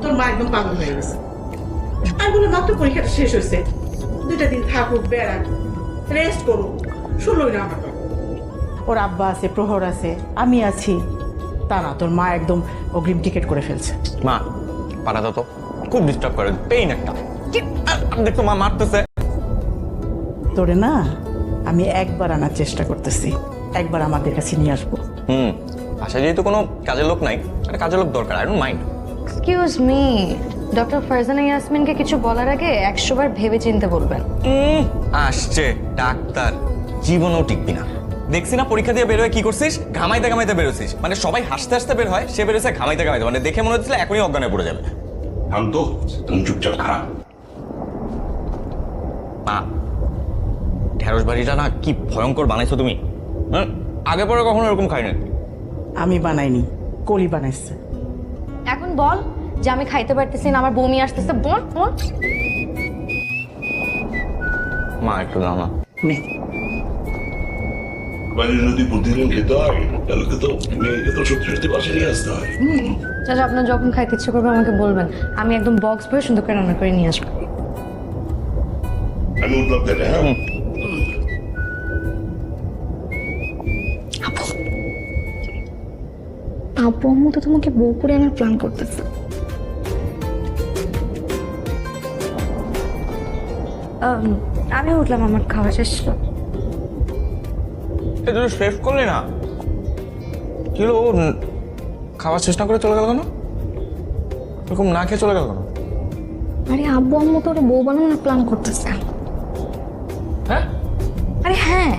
তোর মা একদম পাগল হয়ে গেছে। আমি বলে মাত্র পরীক্ষাটা শেষ হয়েছে, 2টা দিন থাকুক, বেড়াক, রেস্ট করুক, শুনলই না আমার কথা। ওর আব্বা আছে, প্রহর আছে, আমি আছি, তা না তোর মা একদম অগ্রিম টিকিট করে ফেলছে। মা পাড়া দাও তো, খুব ডিস্টার্ব করে, পেইন একটা। দেখো মা মারতেছে। তোরে না আমি একবার আনার চেষ্টা করতেছি, একবার আমাদের কাছে নিয়ে আসবো। আশা যেহেতু কোনো কাজের লোক নাই, একটা কাজের লোক দরকার, I don't mind. Excuse me, doctor Farzana ইয়াসমিনকে কিছু বলার আগে 100 বার ভেবে চিন্তে বলবেন। আসছে ডাক্তার, জীবনও টিকবি না। দেখছি না পরীক্ষা দিয়ে বের হয়ে কি করছিস, ঘামাইতে ঘামাইতে বেরোছিস। মানে সবাই হাসতে হাসতে বের হয়, সে বেরোছে ঘামাইতে ঘামাইতে, মানে দেখে মনে হচ্ছিল এখনই অজ্ঞানে পড়ে যাবে। শান্ত, তুমি চুপচাপ খারাপ। মা ঢেঁড়স বাড়িটা না কি ভয়ঙ্কর বানাইছো তুমি, আগে পরে কখনো এরকম খাইনি। আমি বানাইনি, কলি বানাইছে। এখন বল যে আমি খাইতে পারতেছি না, আমার বমি আসতেছে, বল বল। মা একটু দাও না। নে। বাইরে যদি প্রতিদিন খেতে হয় তাহলে তো মেয়েকে তো সত্যি সত্যি বাসে নিয়ে আসতে হয়। চাচা আপনার যখন খাইতে ইচ্ছে করবে আমাকে বলবেন, আমি একদম বক্স ভরে সুন্দর করে রান্না করে নিয়ে আসবো। আমি উঠলাম তাহলে, হ্যাঁ। আপু আম্মু তো তোমাকে বউ করে আনার প্ল্যান করতেছে। আমি উঠলাম, আমার খাওয়া শেষ। তুই শেষ করলি না, কি হলো? ও খাওয়া শেষ না করে চলে গেল কেন? এরকম না খেয়ে চলে গেল কেন? আরে আব্বু আম্মু তো ওরা বউ বানানোর প্ল্যান করতেছে। হ্যাঁ আরে হ্যাঁ,